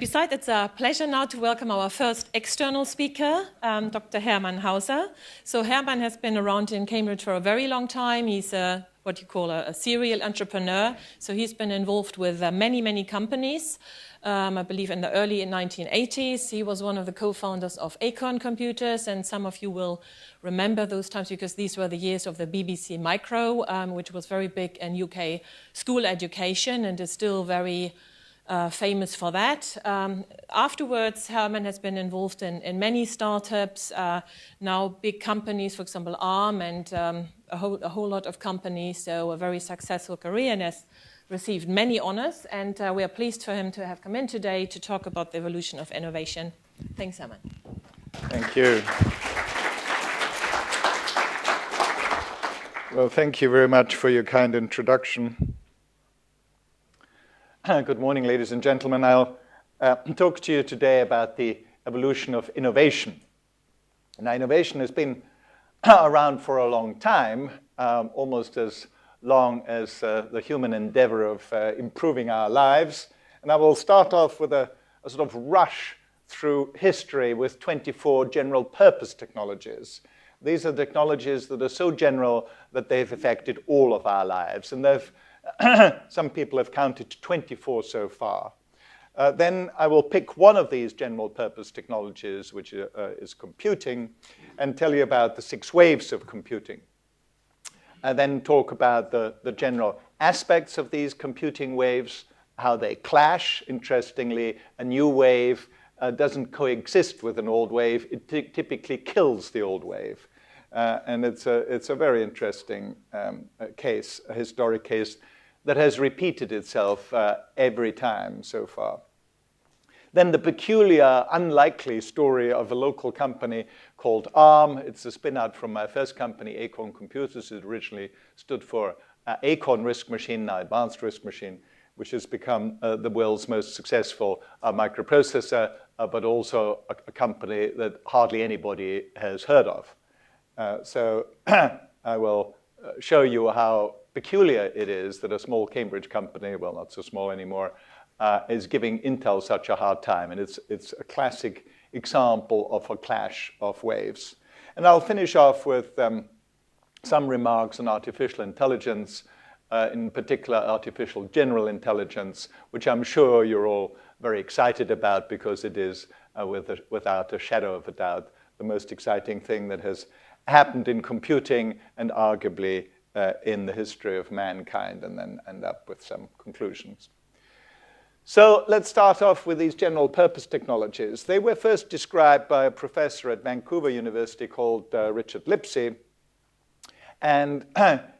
besides, it's a pleasure now to welcome our first external speaker, Dr. Hermann Hauser. So Hermann has been around in Cambridge for a very long time. He's what you call a serial entrepreneur. So he's been involved with many companies. I believe in the early 1980s, he was one of the co-founders of Acorn Computers, and some of you will remember those times because these were the years of the BBC Micro, which was very big in UK school education and is still very famous for that. Afterwards, Hermann has been involved in many startups, now big companies, for example, ARM, and a whole lot of companies, so a very successful career, and has received many honors, and we are pleased for him to have come in today to talk about the evolution of innovation. Thanks, Hermann. Thank you. Well, thank you very much for your kind introduction. Good morning, ladies and gentlemen. I'll talk to you today about the evolution of innovation. Now, innovation has been around for a long time, almost as long as the human endeavor of improving our lives. And I will start off with a sort of rush through history with 24 general purpose technologies. These are technologies that are so general that they've affected all of our lives. And some people have counted 24 so far. Then I will pick one of these general purpose technologies, which is computing, and tell you about the 6 waves of computing. I then talk about the general aspects of these computing waves, how they clash. Interestingly, a new wave doesn't coexist with an old wave. It typically kills the old wave. And it's a very interesting case, a historic case that has repeated itself every time so far. Then the peculiar, unlikely story of a local company called ARM. It's a spin-out from my first company, Acorn Computers. It originally stood for Acorn RISC Machine, now Advanced RISC Machine, which has become the world's most successful microprocessor, but also a company that hardly anybody has heard of. So I will show you how peculiar it is that a small Cambridge company, well, not so small anymore, is giving Intel such a hard time. And it's a classic example of a clash of waves. And I'll finish off with some remarks on artificial intelligence, in particular artificial general intelligence, which I'm sure you're all very excited about because it is, without a shadow of a doubt, the most exciting thing that has happened in computing and arguably in the history of mankind, and then end up with some conclusions. So let's start off with these general purpose technologies. They were first described by a professor at Vancouver University called Richard Lipsey. And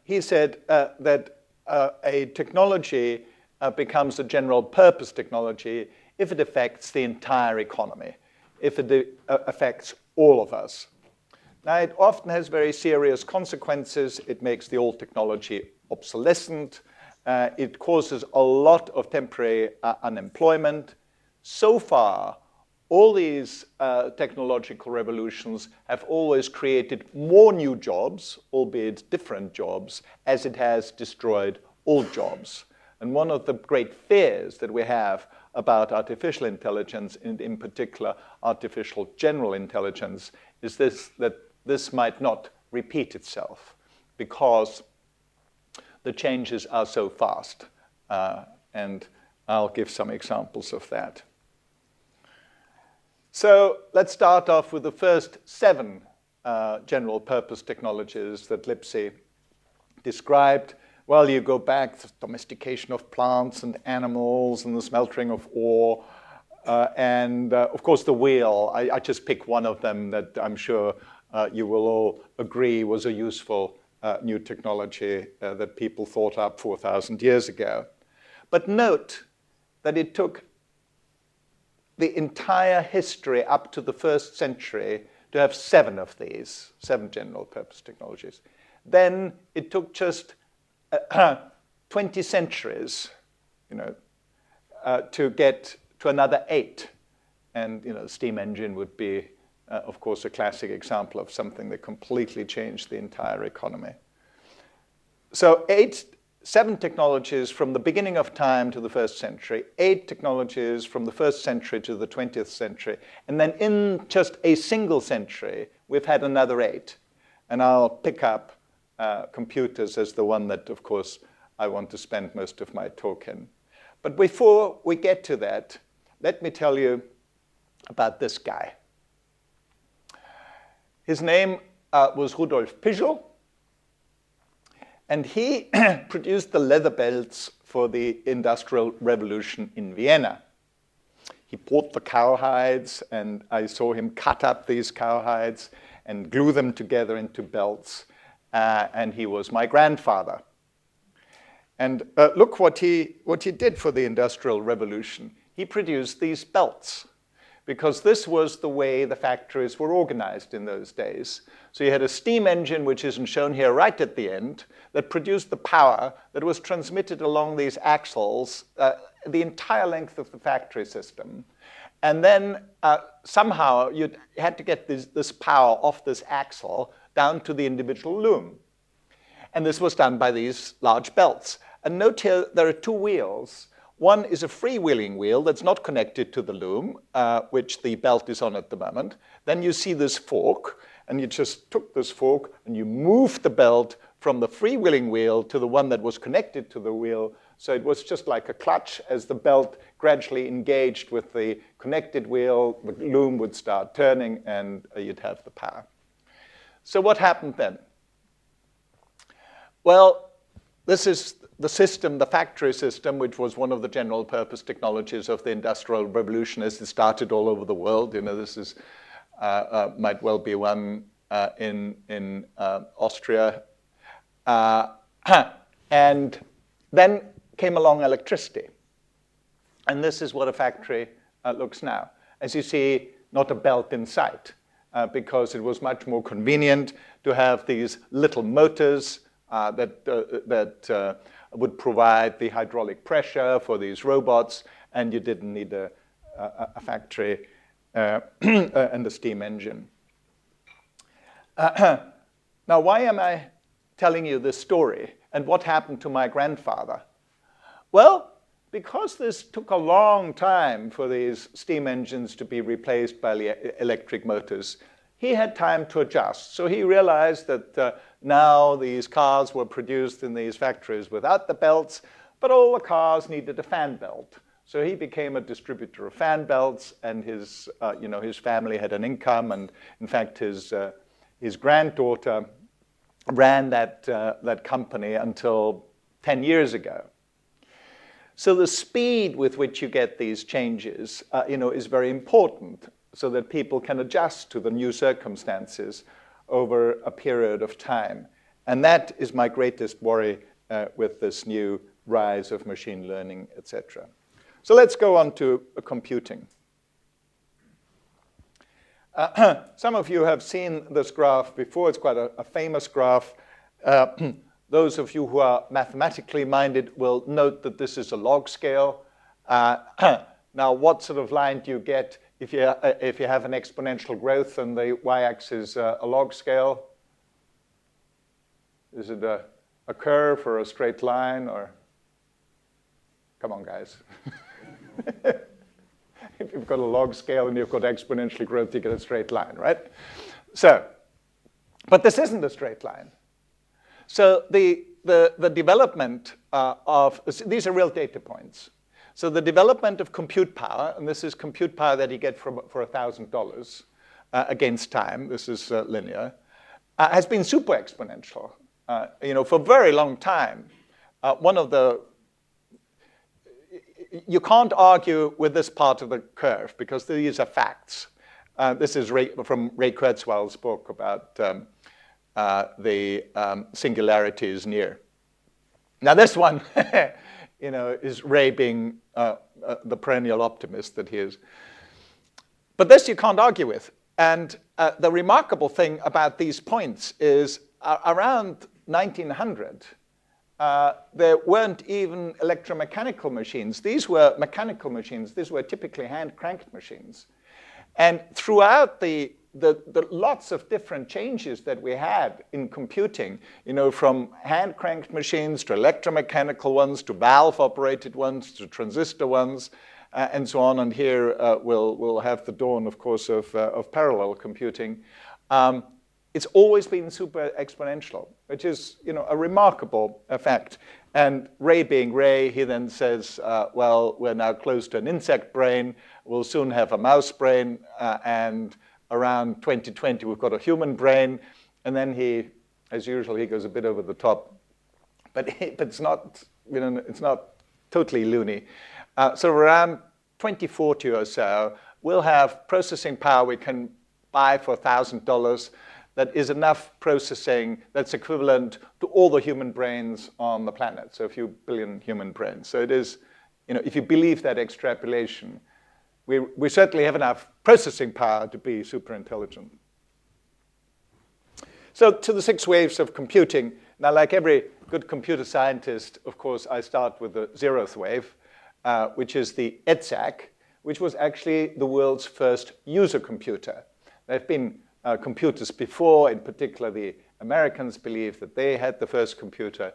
he said that a technology becomes a general purpose technology if it affects the entire economy, if it affects all of us. Now, it often has very serious consequences. It makes the old technology obsolescent. It causes a lot of temporary unemployment. So far, all these technological revolutions have always created more new jobs, albeit different jobs, as it has destroyed old jobs. And one of the great fears that we have about artificial intelligence, and in particular artificial general intelligence, is that this might not repeat itself because the changes are so fast, and I'll give some examples of that. So let's start off with the first 7 general purpose technologies that Lipsey described. Well, you go back to domestication of plants and animals and the smelting of ore, and of course the wheel. I just pick one of them that I'm sure you will all agree was a useful new technology that people thought up 4,000 years ago. But note that it took the entire history up to the 1st century to have 7 of these, 7 general purpose technologies. Then it took just 20 centuries, to get to another 8. And, the steam engine would be of course, a classic example of something that completely changed the entire economy. So 8 7 technologies from the beginning of time to the 1st century, 8 technologies from the 1st century to the 20th century, and then in just a single century, we've had another 8. And I'll pick up computers as the one that, of course, I want to spend most of my talk in. But before we get to that, let me tell you about this guy. His name was Rudolf Pischel. And he produced the leather belts for the Industrial Revolution in Vienna. He bought the cowhides, and I saw him cut up these cowhides and glue them together into belts. And he was my grandfather. And look what he did for the Industrial Revolution. He produced these belts, because this was the way the factories were organized in those days. So you had a steam engine, which isn't shown here right at the end, that produced the power that was transmitted along these axles the entire length of the factory system. And then somehow you had to get this power off this axle down to the individual loom. And this was done by these large belts. And note here, there are 2 wheels. One is a freewheeling wheel that's not connected to the loom, which the belt is on at the moment. Then you see this fork, and you just took this fork and you moved the belt from the freewheeling wheel to the one that was connected to the wheel. So it was just like a clutch. As the belt gradually engaged with the connected wheel, the loom would start turning, and you'd have the power. So what happened then? Well, this is the system, the factory system, which was one of the general purpose technologies of the Industrial Revolution as it started all over the world. You know, this is might well be one in Austria. And then came along electricity. And this is what a factory looks now. As you see, not a belt in sight, because it was much more convenient to have these little motors that would provide the hydraulic pressure for these robots, and you didn't need a factory and a steam engine. Now, why am I telling you this story, and what happened to my grandfather? Well, because this took a long time for these steam engines to be replaced by electric motors, he had time to adjust. So he realized that now these cars were produced in these factories without the belts, but all the cars needed a fan belt. So he became a distributor of fan belts, and his family had an income, and in fact his granddaughter ran that company until 10 years ago. So the speed with which you get these changes, is very important, so that people can adjust to the new circumstances over a period of time. And that is my greatest worry with this new rise of machine learning, etc. So let's go on to computing. Some of you have seen this graph before. It's quite a famous graph. Those of you who are mathematically minded will note that this is a log scale. Now, what sort of line do you get if you have an exponential growth and the y-axis a log scale? Is it a curve or a straight line, or? Come on, guys. If you've got a log scale and you've got exponential growth, you get a straight line, right? So, but this isn't a straight line. So the development these are real data points. So the development of compute power, and this is compute power that you get for $1,000 against time, this is linear, has been super exponential. For a very long time. You can't argue with this part of the curve because these are facts. This is from Ray Kurzweil's book about the singularity is near. Now this one, is Ray being the perennial optimist that he is. But this you can't argue with. And the remarkable thing about these points is around 1900, there weren't even electromechanical machines. These were mechanical machines. These were typically hand-cranked machines. And throughout the the lots of different changes that we had in computing, from hand-cranked machines to electromechanical ones to valve-operated ones to transistor ones, and so on. And here we'll have the dawn, of course, of parallel computing. It's always been super exponential, which is, a remarkable fact. And Ray being Ray, he then says, well, we're now close to an insect brain. We'll soon have a mouse brain. And around 2020, we've got a human brain. And then he, as usual, he goes a bit over the top. But it's not, it's not totally loony. So around 2040 or so, we'll have processing power we can buy for $1,000 that is enough processing that's equivalent to all the human brains on the planet, so a few billion human brains. So it is, if you believe that extrapolation, we certainly have enough processing power to be super intelligent. So to the 6 waves of computing. Now, like every good computer scientist, of course, I start with the 0th wave, which is the EDSAC, which was actually the world's first user computer. There have been computers before. In particular, the Americans believe that they had the first computer,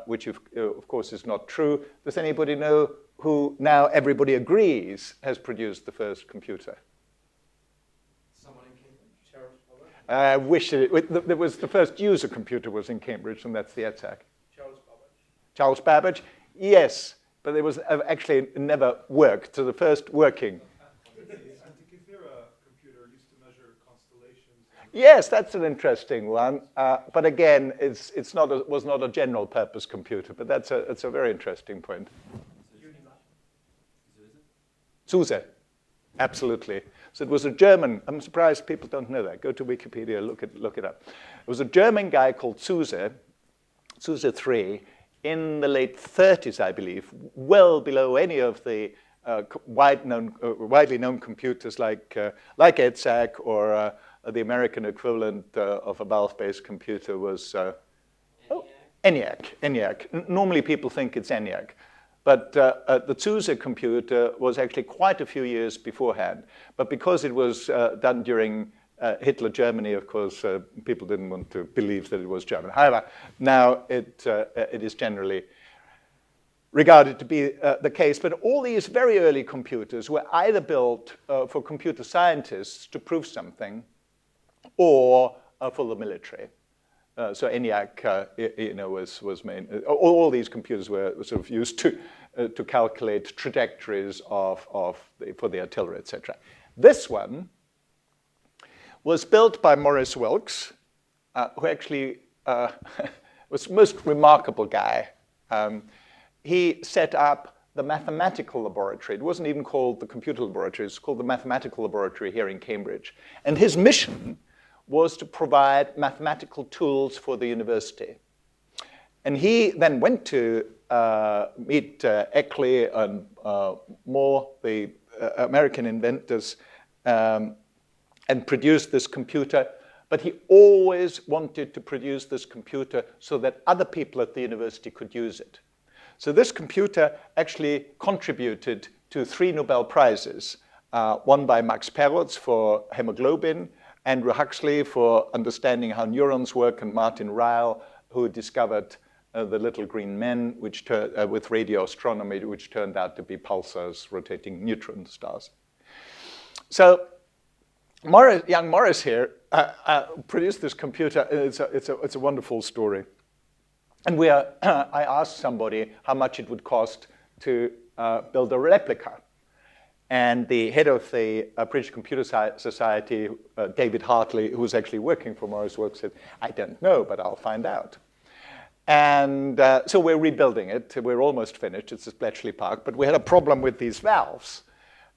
which of course is not true. Does anybody know who now everybody agrees has produced the first computer? Someone in Cambridge? Charles Babbage? I wish there was the first user computer was in Cambridge, and that's the EDSAC. Charles Babbage? Charles Babbage? Yes, but it was actually never worked. So the first working. Yes, that's an interesting one. But again, was not a general purpose computer. But it's a very interesting point. SUSE, absolutely. So it was a German. I'm surprised people don't know that. Go to Wikipedia, look it up. It was a German guy called SUSE 3, in the late 30s, I believe, well below any of the widely known computers like EDSAC or the American equivalent of a valve-based computer was ENIAC. Normally people think it's ENIAC. But the SUSE computer was actually quite a few years beforehand. But because it was done during Hitler Germany, of course, people didn't want to believe that it was German. However, now it is generally regarded to be the case. But all these very early computers were either built for computer scientists to prove something, or for the military. So ENIAC, was main. All these computers were sort of used to calculate trajectories for the artillery, etc. This one was built by Maurice Wilkes, who actually was the most remarkable guy. He set up the mathematical laboratory. It wasn't even called the computer laboratory. It's called the mathematical laboratory here in Cambridge. And his mission was to provide mathematical tools for the university. And he then went to meet Eckley and more, the American inventors, and produced this computer. But he always wanted to produce this computer so that other people at the university could use it. So this computer actually contributed to 3 Nobel Prizes, one by Max Perutz for hemoglobin, Andrew Huxley for understanding how neurons work, and Martin Ryle, who discovered the little green men with radio astronomy, which turned out to be pulsars rotating neutron stars. So young Morris here produced this computer. It's a wonderful story. And I asked somebody how much it would cost to build a replica. And the head of the British Computer Society, David Hartley, who was actually working for Maurice Wilkes, said, I don't know, but I'll find out. And so we're rebuilding it. We're almost finished. It's at Bletchley Park. But we had a problem with these valves,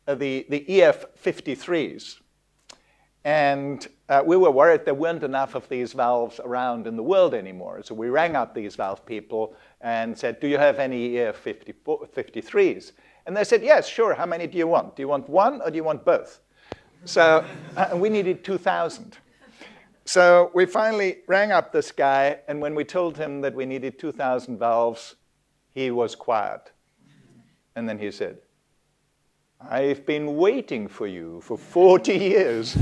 the EF53s. And we were worried there weren't enough of these valves around in the world anymore. So we rang up these valve people and said, do you have any EF53s? And they said, yes, sure. How many do you want? Do you want one or do you want both? So we needed 2,000. So we finally rang up this guy, and when we told him that we needed 2,000 valves, he was quiet. And then he said, I've been waiting for you for 40 years.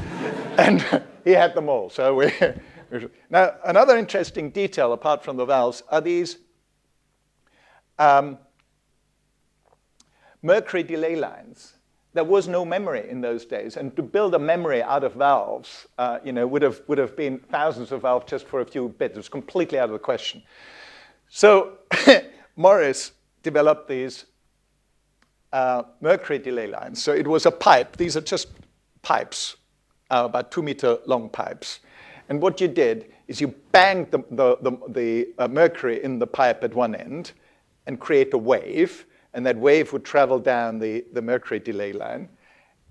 And he had them all. So now, another interesting detail, apart from the valves, are these mercury delay lines. There was no memory in those days, and to build a memory out of valves, would have been thousands of valves just for a few bits. It was completely out of the question. So Morris developed these mercury delay lines. So it was a pipe. These are just pipes, about 2-meter long pipes. And what you did is you banged the mercury in the pipe at one end and create a wave. And that wave would travel down the mercury delay line.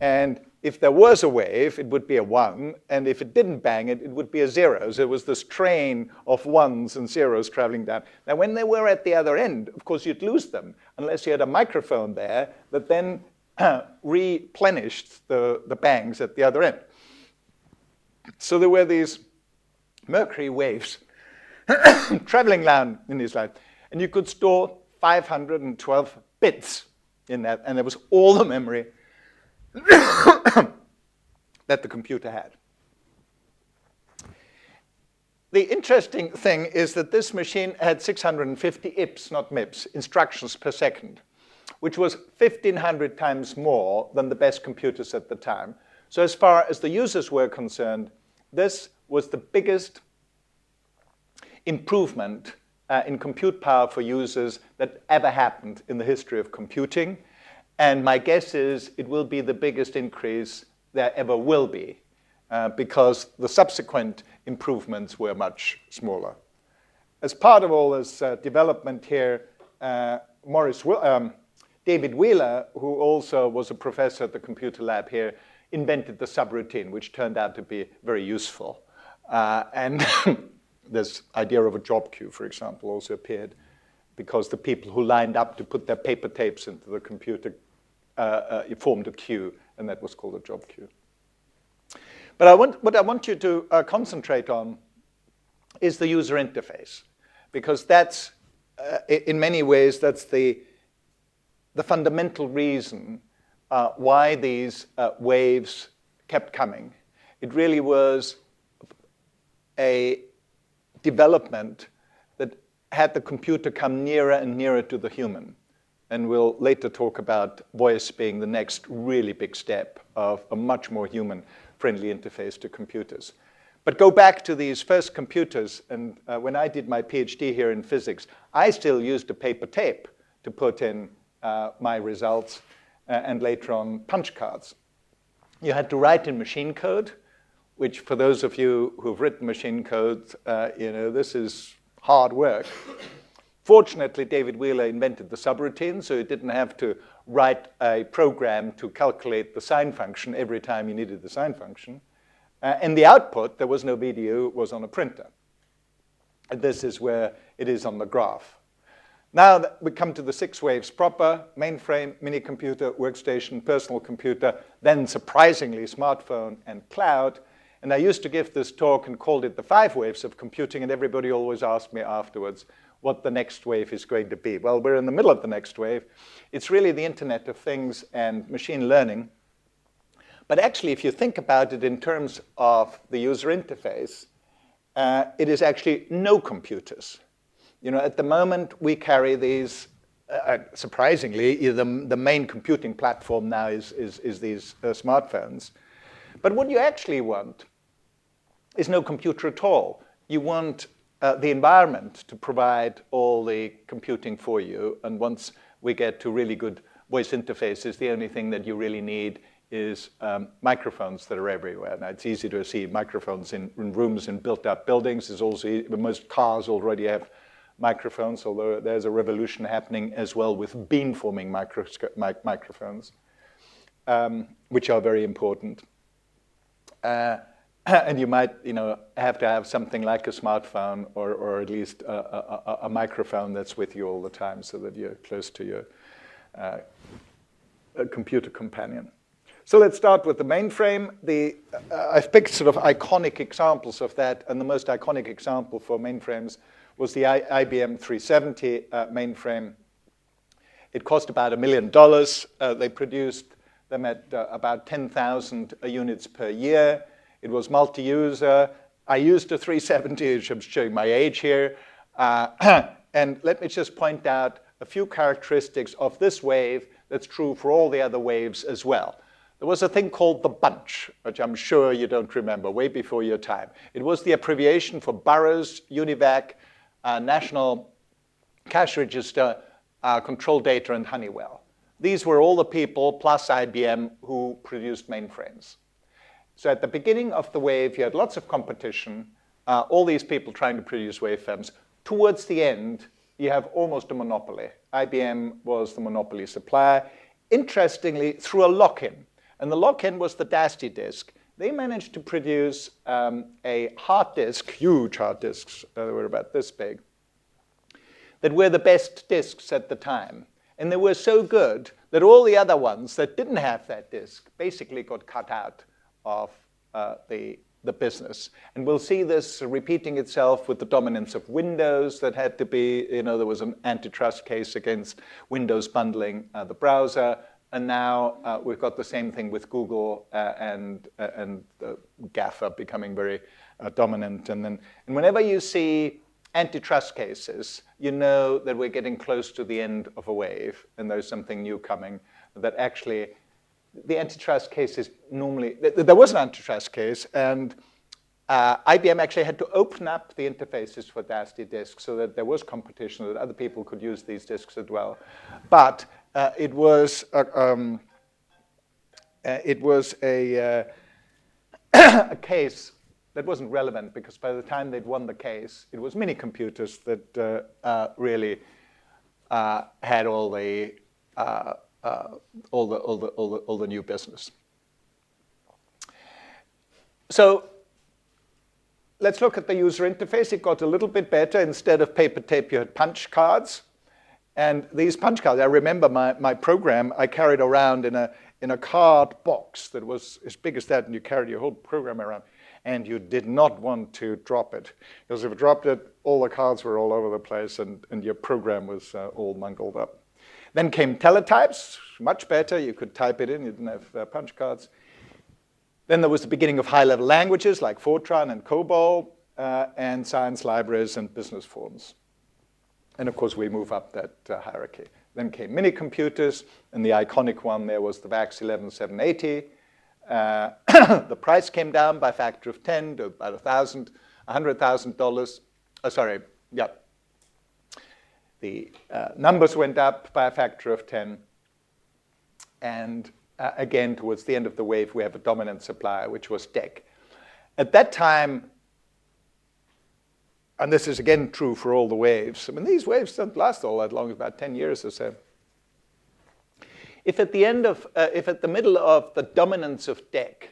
And if there was a wave, it would be a 1. And if it didn't bang it, it would be a 0. So it was this train of 1s and 0s traveling down. Now, when they were at the other end, of course, you'd lose them unless you had a microphone there that then replenished the bangs at the other end. So there were these mercury waves traveling down in these lines. And you could store 512 bits in that, and there was all the memory that the computer had. The interesting thing is that this machine had 650 IPS, not MIPS, instructions per second, which was 1,500 times more than the best computers at the time. So as far as the users were concerned, this was the biggest improvement in compute power for users that ever happened in the history of computing. And my guess is it will be the biggest increase there ever will be, because the subsequent improvements were much smaller. As part of all this development here, David Wheeler, who also was a professor at the computer lab here, invented the subroutine, which turned out to be very useful. And this idea of a job queue, for example, also appeared because the people who lined up to put their paper tapes into the computer formed a queue, and that was called a job queue. But what I want you to concentrate on is the user interface, because that's, in many ways, that's the fundamental reason why these waves kept coming. It really was a development that had the computer come nearer and nearer to the human. And we'll later talk about voice being the next really big step of a much more human-friendly interface to computers. But go back to these first computers, and when I did my PhD here in physics, I still used a paper tape to put in my results, and later on punch cards. You had to write in machine code, which for those of you who've written machine code, this is hard work. Fortunately, David Wheeler invented the subroutine, so you didn't have to write a program to calculate the sine function every time you needed the sine function. And the output, there was no VDU, was on a printer. And this is where it is on the graph. Now that we come to the 6 waves proper: mainframe, minicomputer, workstation, personal computer, then surprisingly smartphone and cloud. And I used to give this talk and called it the 5 waves of computing, and everybody always asked me afterwards what the next wave is going to be. Well, we're in the middle of the next wave. It's really the Internet of Things and machine learning. But actually, if you think about it in terms of the user interface, it is actually no computers. At the moment, we carry these, surprisingly, the main computing platform now is these smartphones. But what you actually want is no computer at all. You want the environment to provide all the computing for you. And once we get to really good voice interfaces, the only thing that you really need is microphones that are everywhere. Now, it's easy to see microphones in rooms in built-up buildings. It's also most cars already have microphones, although there's a revolution happening as well with beamforming microphones, which are very important. And you might, have to have something like a smartphone or at least a microphone that's with you all the time so that you're close to your computer companion. So let's start with the mainframe. I've picked sort of iconic examples of that, and the most iconic example for mainframes was the IBM 370 mainframe. It cost about $1 million. They produced them at about 10,000 units per year. It was multi-user. I used a 370, which I'm showing my age here. And let me just point out a few characteristics of this wave that's true for all the other waves as well. There was a thing called the bunch, which I'm sure you don't remember, way before your time. It was the abbreviation for Burroughs, UNIVAC, National Cash Register, Control Data, and Honeywell. These were all the people, plus IBM, who produced mainframes. So at the beginning of the wave, you had lots of competition, all these people trying to produce waveforms. Towards the end, you have almost a monopoly. IBM was the monopoly supplier, interestingly, through a lock-in. And the lock-in was the DASTI disk. They managed to produce a hard disk, huge hard disks, they were about this big, that were the best disks at the time. And they were so good that all the other ones that didn't have that disk basically got cut out of the business. And we'll see this repeating itself with the dominance of Windows that had to be, there was an antitrust case against Windows bundling the browser. And now we've got the same thing with Google and GAFA becoming very dominant. And whenever you see antitrust cases, you know that we're getting close to the end of a wave, and there's something new coming. That actually, the antitrust case is normally, there was an antitrust case, and IBM actually had to open up the interfaces for DASTI disks so that there was competition, that other people could use these disks as well. But it was a case that wasn't relevant, because by the time they'd won the case, it was Minicomputers that really had all the new business. So let's look at the user interface. It got a little bit better. Instead of paper tape, you had punch cards. And these punch cards, I remember my program I carried around in a card box that was as big as that, and you carried your whole program around. And you did not want to drop it, because if you dropped it, all the cards were all over the place, and your program was all mangled up. Then came teletypes, much better. You could type it in. You didn't have punch cards. Then there was the beginning of high-level languages like Fortran and COBOL, and science libraries and business forms. And of course, we move up that hierarchy. Then came minicomputers, and the iconic one there was the VAX 11780. The price came down by a factor of 10 to about $100,000. The numbers went up by a factor of 10. And again, towards the end of the wave, we have a dominant supplier, which was DEC. At that time, and this is again true for all the waves, I mean, these waves don't last all that long, about 10 years or so. If at the middle of the dominance of DEC,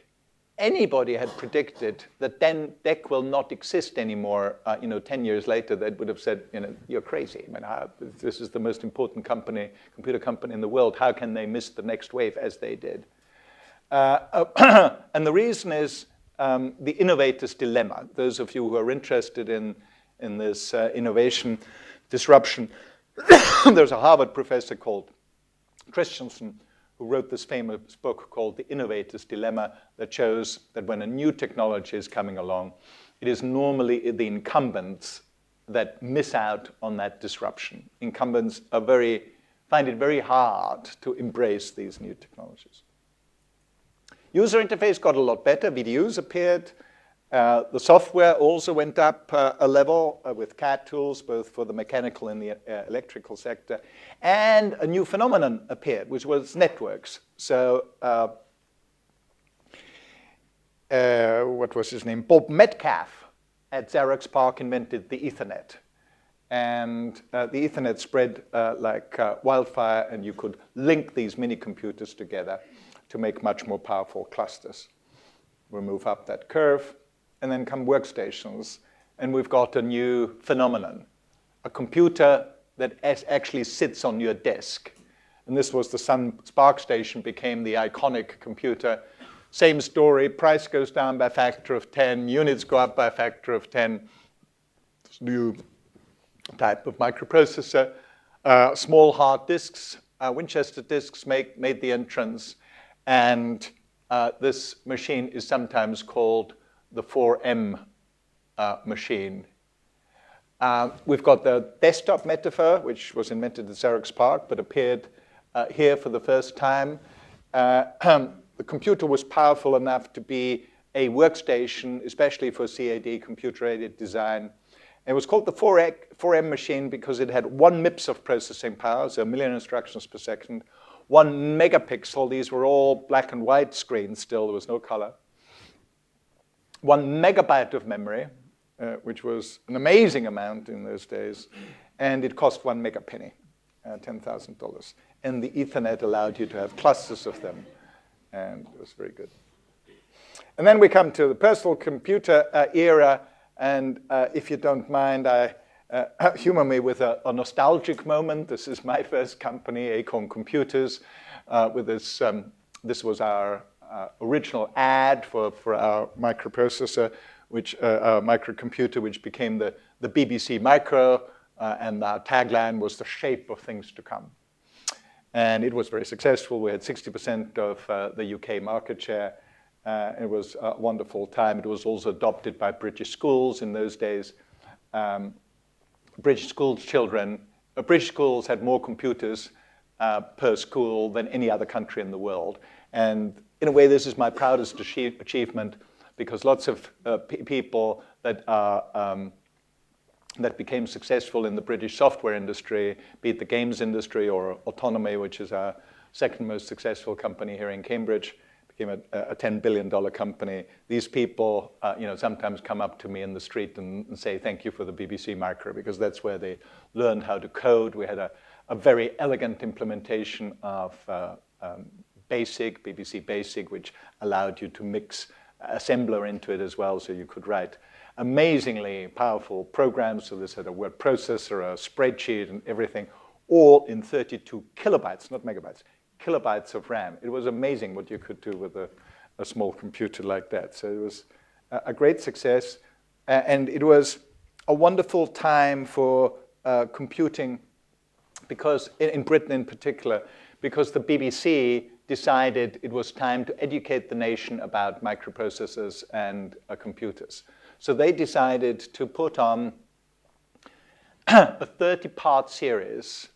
anybody had predicted that then DEC will not exist anymore, 10 years later, they would have said, you're crazy. I mean, this is the most important computer company in the world. How can they miss the next wave as they did? And the reason is the innovator's dilemma. Those of you who are interested in this innovation disruption, there's a Harvard professor called Christensen, who wrote this famous book called The Innovator's Dilemma, that shows that when a new technology is coming along, it is normally the incumbents that miss out on that disruption. Incumbents find it very hard to embrace these new technologies. User interface got a lot better. VDUs appeared. The software also went up a level with CAD tools, both for the mechanical and the electrical sector. And a new phenomenon appeared, which was networks. So what was his name? Bob Metcalfe at Xerox PARC invented the Ethernet. And the Ethernet spread like wildfire, and you could link these mini computers together to make much more powerful clusters. We'll move up that curve. And then come workstations, and we've got a new phenomenon, a computer that actually sits on your desk. And this was the Sun Spark Station, became the iconic computer. Same story, price goes down by a factor of 10, units go up by a factor of 10. This new type of microprocessor. Small hard disks, Winchester disks made the entrance. And this machine is sometimes called the 4M machine. We've got the desktop metaphor, which was invented at Xerox PARC, but appeared here for the first time. The computer was powerful enough to be a workstation, especially for CAD, computer-aided design. It was called the 4M machine because it had 1 MIPS of processing power, so 1 million instructions per second, 1 megapixel. These were all black and white screens still, there was no color. 1 megabyte of memory, which was an amazing amount in those days, and it cost 1 megapenny, $10,000. And the Ethernet allowed you to have clusters of them, and it was very good. And then we come to the personal computer era, and if you don't mind, humor me with a nostalgic moment. This is my first company, Acorn Computers, with this. This was our original ad for our microprocessor, our microcomputer, which became the BBC Micro, and our tagline was "the shape of things to come." And it was very successful. We had 60% of the UK market share. It was a wonderful time. It was also adopted by British schools in those days. British schools had more computers per school than any other country in the world. And in a way, this is my proudest achievement, because lots of people that became successful in the British software industry, be it the games industry or Autonomy, which is our second most successful company here in Cambridge, became a $10 billion company. These people sometimes come up to me in the street and say, thank you for the BBC Micro, because that's where they learned how to code. We had a very elegant implementation of BASIC, BBC Basic, which allowed you to mix assembler into it as well, so you could write amazingly powerful programs. So this had a word processor, a spreadsheet, and everything, all in 32 kilobytes, not megabytes, kilobytes of RAM. It was amazing what you could do with a small computer like that. So it was a great success. And it was a wonderful time for computing, because in Britain in particular, because the BBC decided it was time to educate the nation about microprocessors and computers. So they decided to put on a 30-part series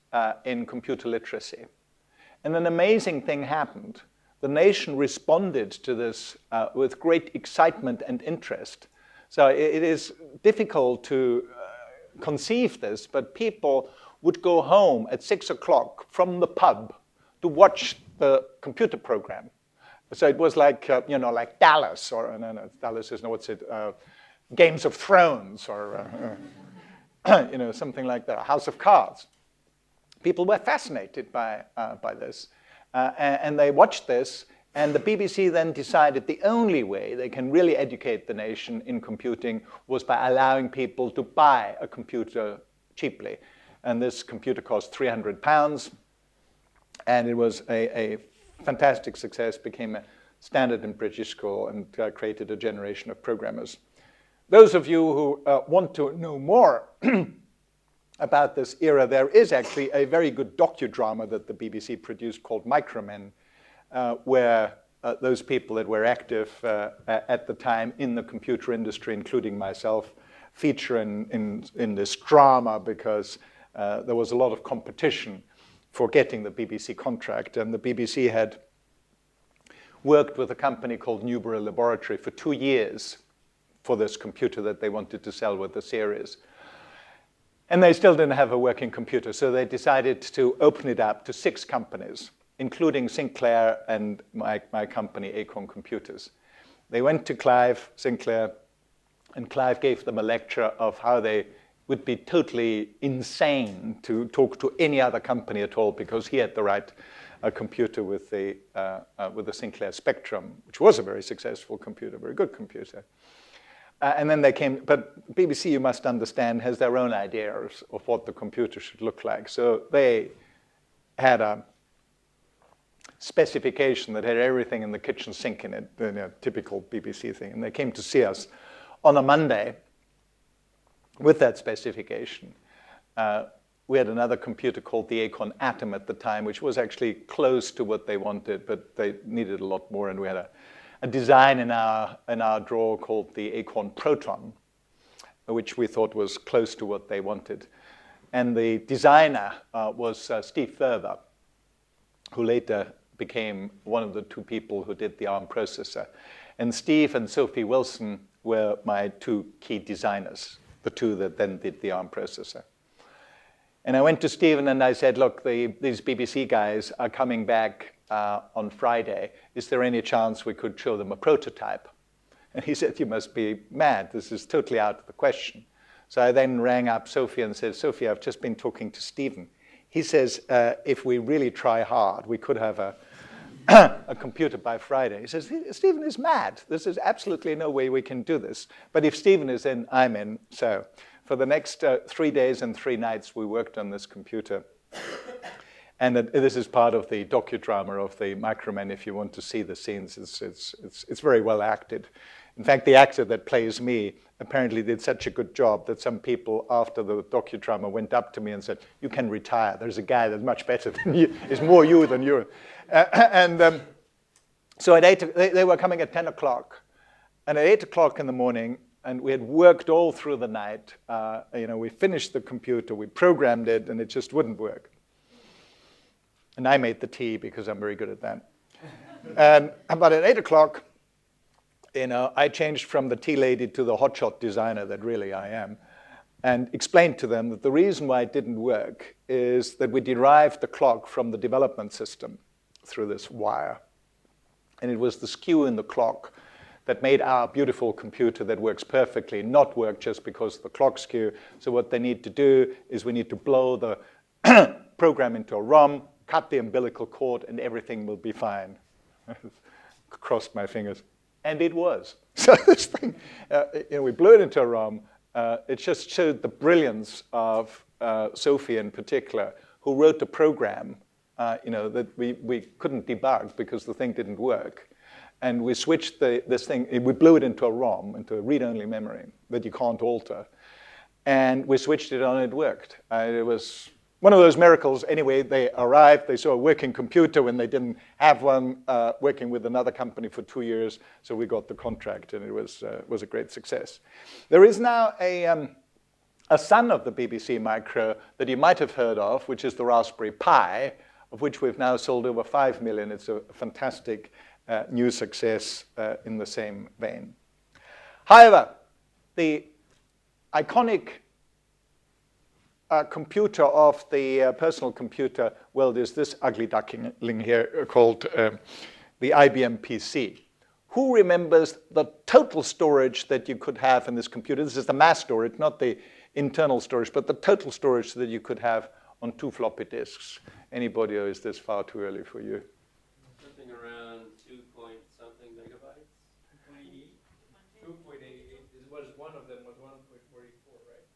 in computer literacy. And an amazing thing happened. The nation responded to this with great excitement and interest. So it is difficult to conceive this, but people would go home at 6 o'clock from the pub to watch the computer program. So it was like, like Dallas, or no, Dallas is, no, what's it? Games of Thrones, or something like that, House of Cards. People were fascinated by this, and they watched this, and the BBC then decided the only way they can really educate the nation in computing was by allowing people to buy a computer cheaply. And this computer cost £300, and it was a fantastic success, became a standard in British school, and created a generation of programmers. Those of you who want to know more about this era, there is actually a very good docudrama that the BBC produced called Micromen, where those people that were active at the time in the computer industry, including myself, feature in this drama, because there was a lot of competition for getting the BBC contract. And the BBC had worked with a company called Newbury Laboratory for 2 years for this computer that they wanted to sell with the series. And they still didn't have a working computer, so they decided to open it up to 6 companies, including Sinclair and my company, Acorn Computers. They went to Clive Sinclair, and Clive gave them a lecture of how they would be totally insane to talk to any other company at all, because he had the right computer with the Sinclair Spectrum, which was a very successful computer, very good computer. And then they came, but BBC, you must understand, has their own ideas of what the computer should look like. So they had a specification that had everything in the kitchen sink in it, typical BBC thing. And they came to see us on a Monday with that specification. we had another computer called the Acorn Atom at the time, which was actually close to what they wanted, but they needed a lot more. And we had a design in our drawer called the Acorn Proton, which we thought was close to what they wanted. And the designer was Steve Further, who later became one of the two people who did the ARM processor. And Steve and Sophie Wilson were my two key designers, the two that then did the ARM processor. And I went to Stephen and I said, look, these BBC guys are coming back on Friday. Is there any chance we could show them a prototype? And he said, you must be mad. This is totally out of the question. So I then rang up Sophie and said, Sophie, I've just been talking to Stephen. He says, if we really try hard, we could have a computer by Friday. He says, Stephen is mad. There's absolutely no way we can do this. But if Stephen is in, I'm in. So for the next 3 days and 3 nights, we worked on this computer. And this is part of the docudrama of the Microman. If you want to see the scenes, it's very well acted. In fact, the actor that plays me apparently did such a good job that some people after the docudrama went up to me and said, you can retire. There's a guy that's much better than you, is more you than you. So at 8, they were coming at 10 o'clock. And at 8 o'clock in the morning, and we had worked all through the night, we finished the computer, we programmed it, and it just wouldn't work. And I made the tea because I'm very good at that. But at 8 o'clock, I changed from the tea lady to the hotshot designer that really I am, and explained to them that the reason why it didn't work is that we derived the clock from the development system through this wire. And it was the skew in the clock that made our beautiful computer that works perfectly not work just because of the clock skew. So what they need to do is we need to blow the program into a ROM, cut the umbilical cord, and everything will be fine. Crossed my fingers. And it was. So this thing, we blew it into a ROM. It just showed the brilliance of Sophie in particular, who wrote a program that we couldn't debug because the thing didn't work. And we switched this thing, we blew it into a ROM, into a read-only memory that you can't alter. And we switched it on, and it worked. It was one of those miracles. Anyway, they arrived, they saw a working computer when they didn't have one, working with another company for 2 years. So we got the contract, and it was a great success. There is now a son of the BBC Micro that you might have heard of, which is the Raspberry Pi, of which we've now sold over 5 million. It's a fantastic new success in the same vein. However, the iconic computer of the personal computer world is this ugly duckling here called the IBM PC. Who remembers the total storage that you could have in this computer? This is the mass storage, not the internal storage, but the total storage that you could have on 2 floppy disks. Anybody, or is this far too early for you? Something around 2-point-something megabytes? 2.88. One of them was 1.44, right?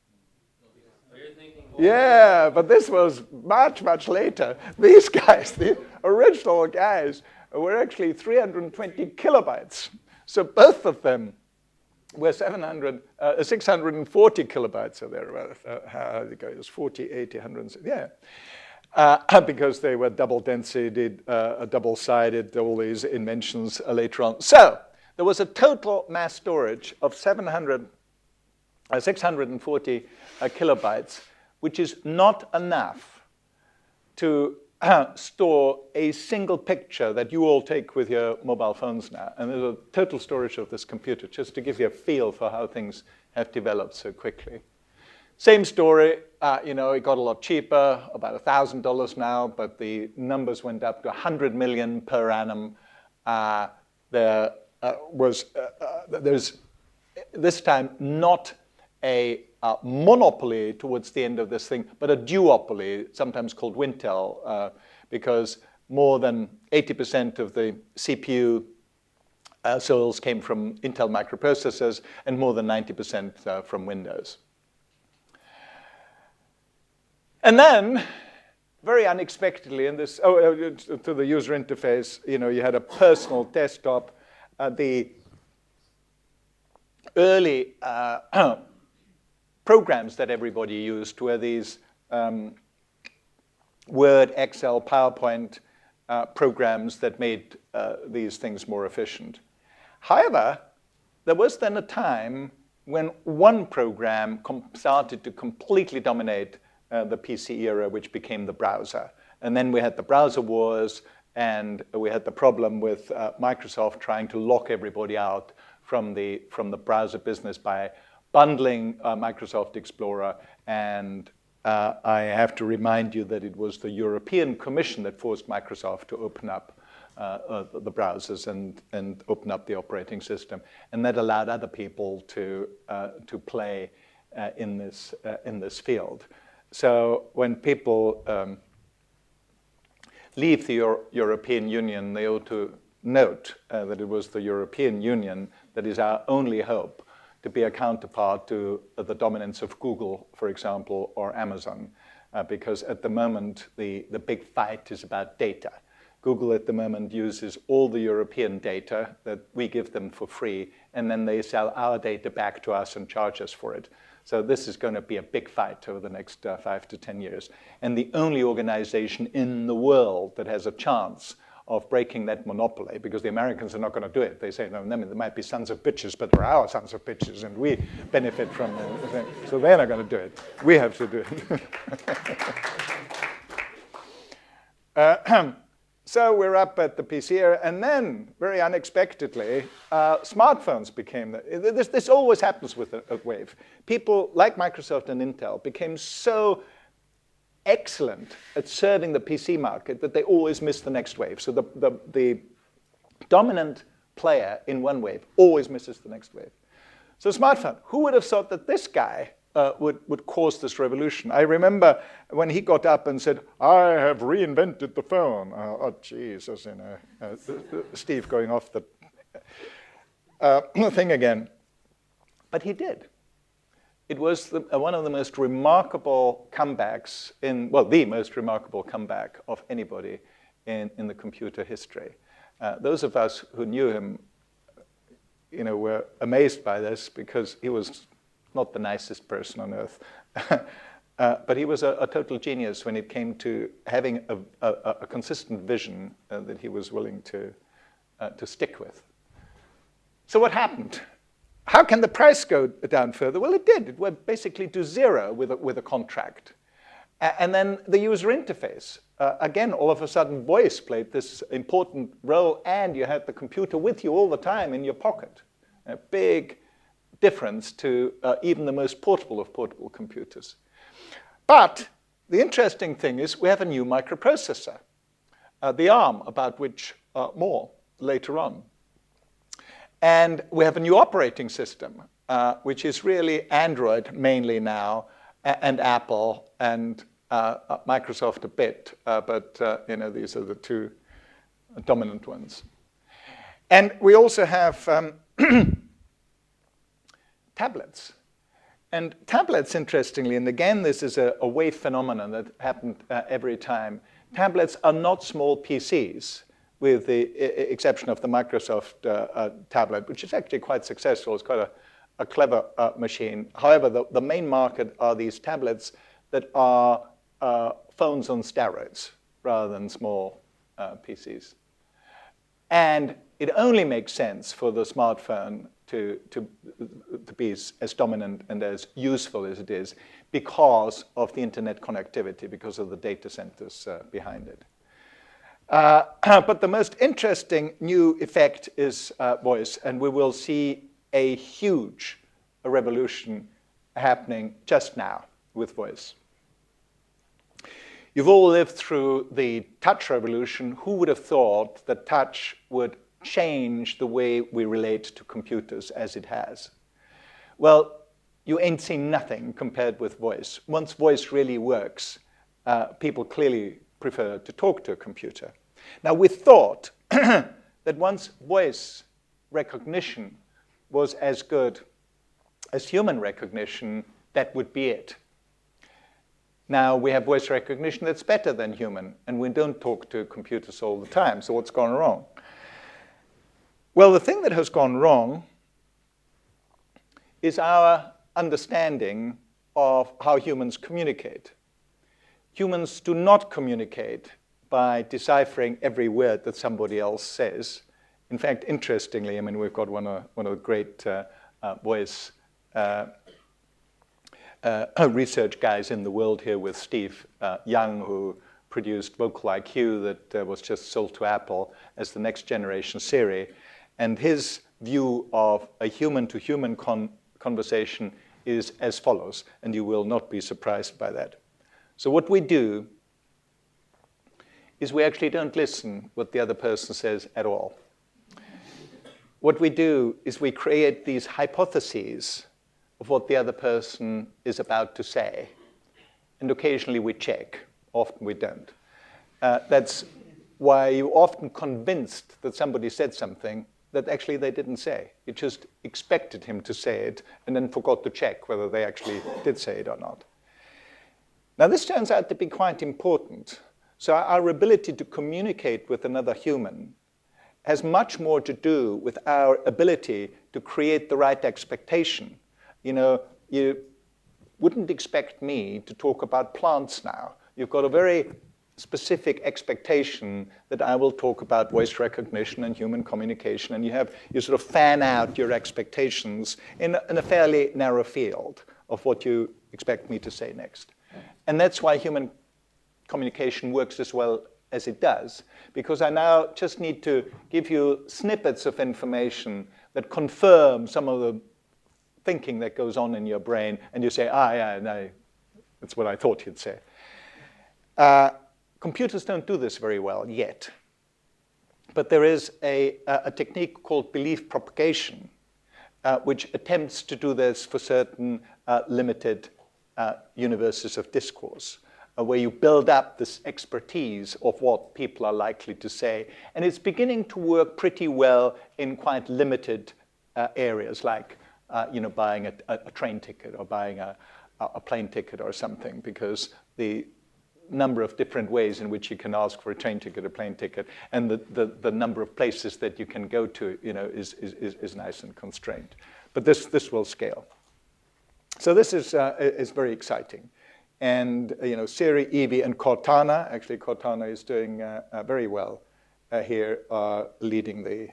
Are you thinking more? Yeah, but this was much, much later. These guys, the original guys, were actually 320 kilobytes. So both of them were 640 kilobytes, or thereabouts. How did it go? It was 40, 80, 100, yeah. Because they were double density, double-sided, all these inventions later on. So there was a total mass storage of 640 kilobytes, which is not enough to store a single picture that you all take with your mobile phones now. And there's a total storage of this computer, just to give you a feel for how things have developed so quickly. Same story, it got a lot cheaper, about $1,000 now, but the numbers went up to 100 million per annum. There's this time not a monopoly towards the end of this thing, but a duopoly, sometimes called Wintel, because more than 80% of the CPU sales came from Intel microprocessors, and more than 90% from Windows. And then, very unexpectedly, in this, to the user interface, you had a personal desktop. The early programs that everybody used were these Word, Excel, PowerPoint programs that made these things more efficient. However, there was then a time when one program started to completely dominate the PC era, which became the browser. And then we had the browser wars, and we had the problem with Microsoft trying to lock everybody out from the browser business by bundling Microsoft Explorer. And I have to remind you that it was the European Commission that forced Microsoft to open up the browsers and open up the operating system, and that allowed other people to play in this field. So when people leave the European Union, they ought to note that it was the European Union that is our only hope to be a counterpart to the dominance of Google, for example, or Amazon, because at the moment the big fight is about data. Google at the moment uses all the European data that we give them for free, and then they sell our data back to us and charge us for it. So this is going to be a big fight over the next 5 to 10 years. And the only organization in the world that has a chance of breaking that monopoly, because the Americans are not going to do it. They say, no, there might be sons of bitches, but they're our sons of bitches, and we benefit from them. So they're not going to do it. We have to do it. So we're up at the PC era, and then, very unexpectedly, smartphones became this always happens with a wave. People like Microsoft and Intel became so excellent at serving the PC market that they always miss the next wave. So the dominant player in one wave always misses the next wave. So smartphone, who would have thought that this guy would cause this revolution? I remember when he got up and said, I have reinvented the phone. Oh, Jesus, Steve going off the thing again. But he did. It was one of the most remarkable comebacks the most remarkable comeback of anybody in the computer history. Those of us who knew him, were amazed by this because he was not the nicest person on earth. But he was a total genius when it came to having a consistent vision that he was willing to stick with. So what happened? How can the price go down further? Well, it did. It went basically to zero with a contract. And then the user interface. Again, all of a sudden, voice played this important role, and you had the computer with you all the time in your pocket. A big difference to even the most portable of portable computers. But the interesting thing is we have a new microprocessor, the ARM, about which more later on. And we have a new operating system, which is really Android mainly now, and Apple, and Microsoft a bit, but these are the two dominant ones. And we also have tablets. And tablets, interestingly, and again, this is a wave phenomenon that happened every time. Tablets are not small PCs, with the exception of the Microsoft tablet, which is actually quite successful. It's quite a clever machine. However, the main market are these tablets that are phones on steroids rather than small PCs. And it only makes sense for the smartphone to be as dominant and as useful as it is because of the internet connectivity, because of the data centers behind it. But the most interesting new effect is voice, and we will see a huge revolution happening just now with voice. You've all lived through the touch revolution. Who would have thought that touch would change the way we relate to computers as it has? Well, you ain't seen nothing compared with voice. Once voice really works, people clearly prefer to talk to a computer. Now, we thought that once voice recognition was as good as human recognition, that would be it. Now, we have voice recognition that's better than human, and we don't talk to computers all the time, so what's gone wrong? Well, the thing that has gone wrong is our understanding of how humans communicate. humans do not communicate by deciphering every word that somebody else says. In fact, interestingly, I mean, we've got one of the great voice research guys in the world here with Steve Young, who produced Vocal IQ that was just sold to Apple as the next generation Siri. And his view of a human-to-human conversation is as follows, and you will not be surprised by that. So what we do is we actually don't listen what the other person says at all. What we do is we create these hypotheses of what the other person is about to say. And occasionally we check, often we don't. That's why you're often convinced that somebody said something that actually they didn't say. You just expected him to say it and then forgot to check whether they actually did say it or not. Now this turns out to be quite important. So our ability to communicate with another human has much more to do with our ability to create the right expectation. You know, you wouldn't expect me to talk about plants now. You've got a very specific expectation that I will talk about voice recognition and human communication, and you sort of fan out your expectations in a fairly narrow field of what you expect me to say next. And that's why human communication works as well as it does, because I now just need to give you snippets of information that confirm some of the thinking that goes on in your brain, and you say, yeah, no, that's what I thought you'd say. Computers don't do this very well yet, but there is a technique called belief propagation, which attempts to do this for certain limited universes of discourse, where you build up this expertise of what people are likely to say. And it's beginning to work pretty well in quite limited areas, like buying a train ticket or buying a plane ticket or something, because the number of different ways in which you can ask for a train ticket, a plane ticket, and the number of places that you can go to, is nice and constrained. But this will scale. So this is very exciting. And Siri, Evie, and Cortana, actually Cortana is doing very well here, leading the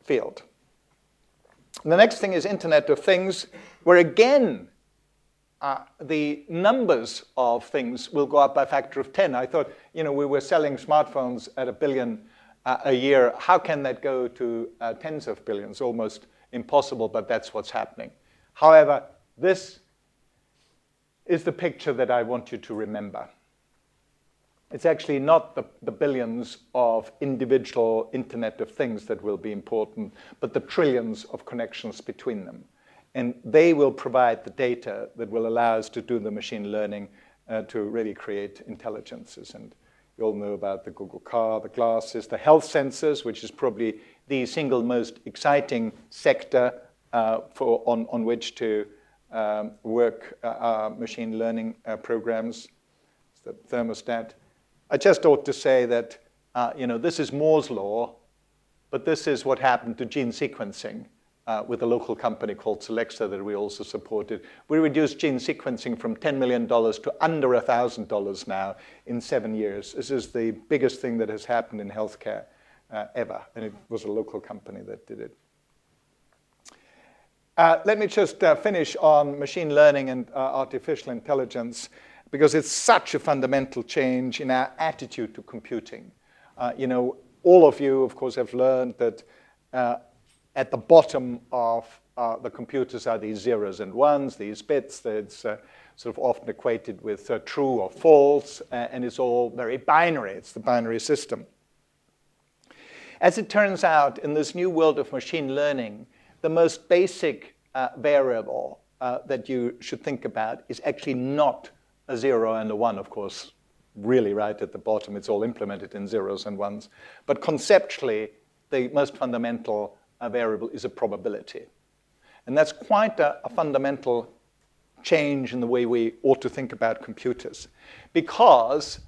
field. And the next thing is Internet of Things, where again, the numbers of things will go up by a factor of 10. I thought, we were selling smartphones at 1 billion a year. How can that go to tens of billions? Almost impossible, but that's what's happening. However, this is the picture that I want you to remember. It's actually not the billions of individual Internet of Things that will be important, but the trillions of connections between them. And they will provide the data that will allow us to do the machine learning to really create intelligences. And you all know about the Google car, the glasses, the health sensors, which is probably the single most exciting sector on which to work our machine learning programs. It's the Thermostat. I just ought to say that this is Moore's law, but this is what happened to gene sequencing with a local company called Solexa that we also supported. We reduced gene sequencing from $10 million to under $1,000 now in 7 years. This is the biggest thing that has happened in healthcare ever, and it was a local company that did it. Let me just finish on machine learning and artificial intelligence, because it's such a fundamental change in our attitude to computing. All of you, of course, have learned that at the bottom of the computers are these zeros and ones, these bits that's sort of often equated with true or false, and it's all very binary. It's the binary system. As it turns out, in this new world of machine learning, the most basic variable that you should think about is actually not a 0 and a 1, of course, really right at the bottom. It's all implemented in zeros and ones. But conceptually, the most fundamental variable is a probability. And that's quite a fundamental change in the way we ought to think about computers. Because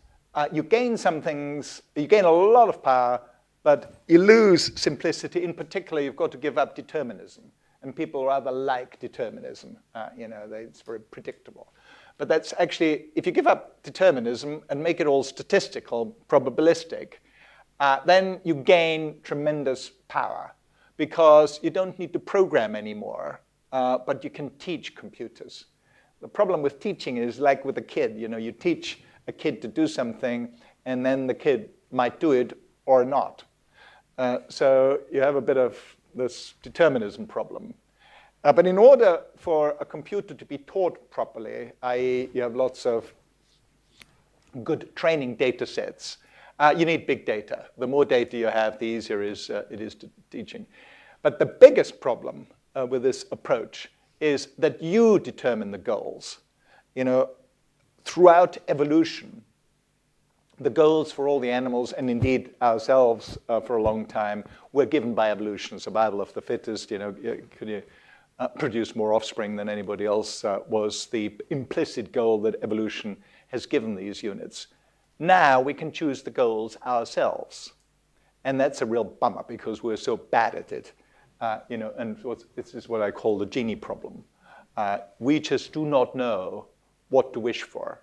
you gain some things, you gain a lot of power, but you lose simplicity. In particular, you've got to give up determinism. And people rather like determinism. It's very predictable. But that's actually, if you give up determinism and make it all statistical, probabilistic, then you gain tremendous power because you don't need to program anymore, but you can teach computers. The problem with teaching is like with a kid. You teach a kid to do something, and then the kid might do it or not. So you have a bit of this determinism problem. But in order for a computer to be taught properly, i.e. you have lots of good training data sets, you need big data. The more data you have, the easier it is to teaching. But the biggest problem with this approach is that you determine the goals. Throughout evolution, the goals for all the animals, and indeed ourselves for a long time, were given by evolution. Survival of the fittest, could you produce more offspring than anybody else was the implicit goal that evolution has given these units. Now we can choose the goals ourselves. And that's a real bummer because we're so bad at it. And this is what I call the genie problem. We just do not know what to wish for.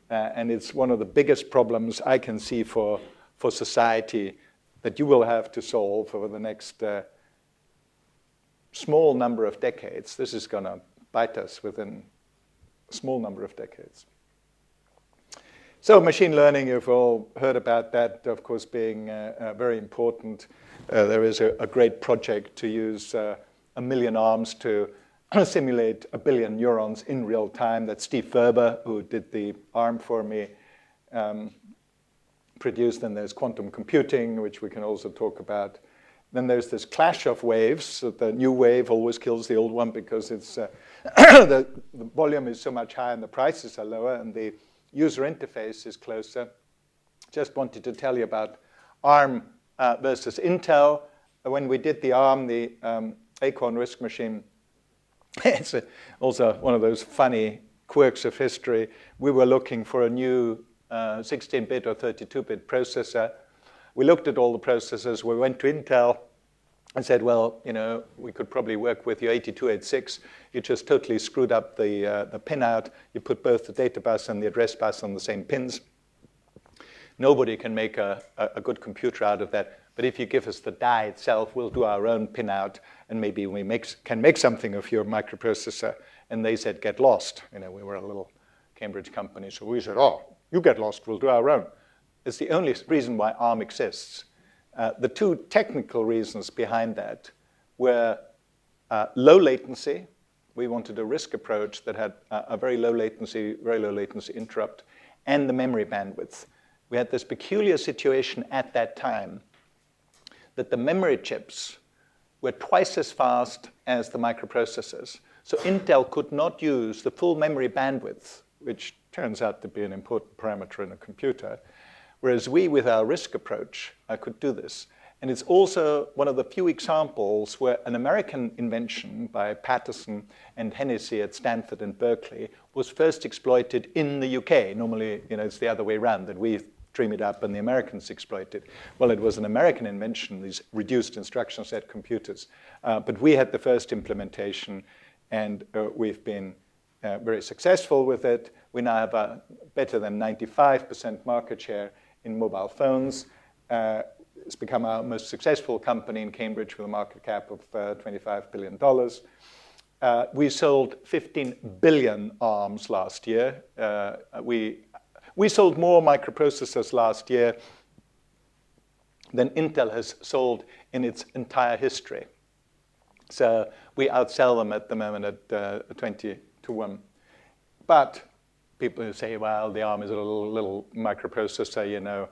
And it's one of the biggest problems I can see for society that you will have to solve over the next small number of decades. This is going to bite us within a small number of decades. So machine learning, you've all heard about that, of course, being very important. There is a great project to use 1 million arms to simulate 1 billion neurons in real time. That's Steve Ferber, who did the ARM for me, produced. Then there's quantum computing, which we can also talk about. Then there's this clash of waves. So the new wave always kills the old one because it's the volume is so much higher and the prices are lower and the user interface is closer. Just wanted to tell you about ARM versus Intel. When we did the ARM, the Acorn RISC machine, it's also one of those funny quirks of history. We were looking for a new 16-bit or 32-bit processor. We looked at all the processors. We went to Intel and said, well, we could probably work with your 8286. You just totally screwed up the pinout. You put both the data bus and the address bus on the same pins. Nobody can make a good computer out of that. But if you give us the die itself, we'll do our own pinout, and maybe we can make something of your microprocessor. And they said, get lost. We were a little Cambridge company. So we said, oh, you get lost. We'll do our own. It's the only reason why ARM exists. The two technical reasons behind that were low latency. We wanted a RISC approach that had a very low latency interrupt, and the memory bandwidth. We had this peculiar situation at that time that the memory chips were twice as fast as the microprocessors. So Intel could not use the full memory bandwidth, which turns out to be an important parameter in a computer, whereas we, with our RISC approach, could do this. And it's also one of the few examples where an American invention by Patterson and Hennessy at Stanford and Berkeley was first exploited in the UK. Normally, it's the other way around, that we dream it up and the Americans exploit it. Well, it was an American invention, these reduced instruction set computers. But we had the first implementation, and we've been very successful with it. We now have a better than 95% market share in mobile phones. It's become our most successful company in Cambridge with a market cap of $25 billion. We sold 15 billion ARMs last year. We sold more microprocessors last year than Intel has sold in its entire history. So we outsell them at the moment at 20 to 1. But people who say, well, the ARM is a little microprocessor,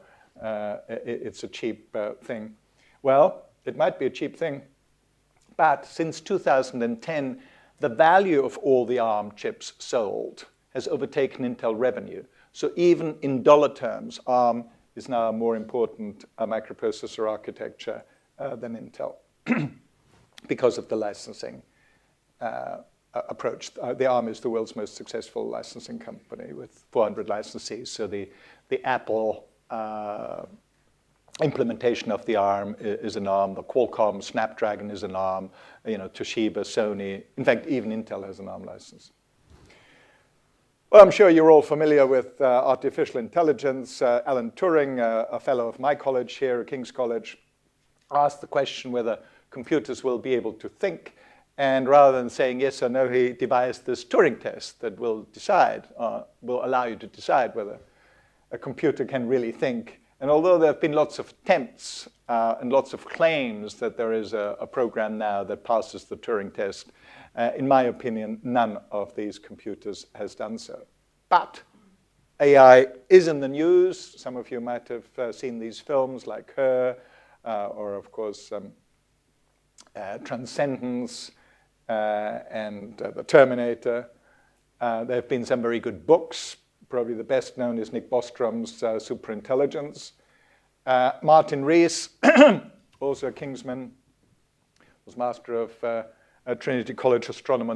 it's a cheap thing. Well, it might be a cheap thing, but since 2010, the value of all the ARM chips sold has overtaken Intel revenue. So even in dollar terms, ARM is now a more important microprocessor architecture than Intel because of the licensing approach. The ARM is the world's most successful licensing company with 400 licensees. So the Apple implementation of the ARM is an ARM. The Qualcomm Snapdragon is an ARM. Toshiba, Sony. In fact, even Intel has an ARM license. Well, I'm sure you're all familiar with artificial intelligence. Alan Turing, a fellow of my college here, King's College, asked the question whether computers will be able to think. And rather than saying yes or no, he devised this Turing test that will allow you to decide whether a computer can really think. And although there have been lots of attempts and lots of claims that there is a program now that passes the Turing test, in my opinion, none of these computers has done so. But AI is in the news. Some of you might have seen these films like Her, or of course Transcendence and The Terminator. There have been some very good books. Probably the best known is Nick Bostrom's Superintelligence. Martin Rees, also a Kingsman, was master of Trinity College Astronomer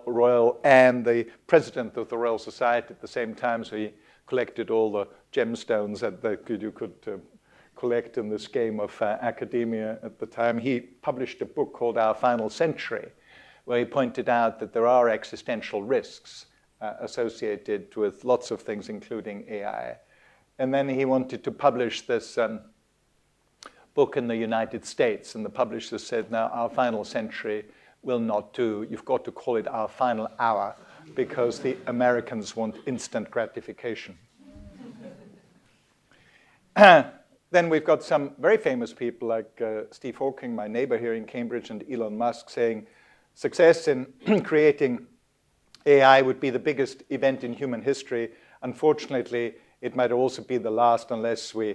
Royal and the president of the Royal Society at the same time, so he collected all the gemstones that you could collect in this game of academia at the time. He published a book called Our Final Century, where he pointed out that there are existential risks associated with lots of things, including AI. And then he wanted to publish this book in the United States, and the publisher said, now, Our Final Century will not do. You've got to call it Our Final Hour, because the Americans want instant gratification. Then we've got some very famous people like Steve Hawking, my neighbor here in Cambridge, and Elon Musk saying success in creating AI would be the biggest event in human history. Unfortunately, it might also be the last unless we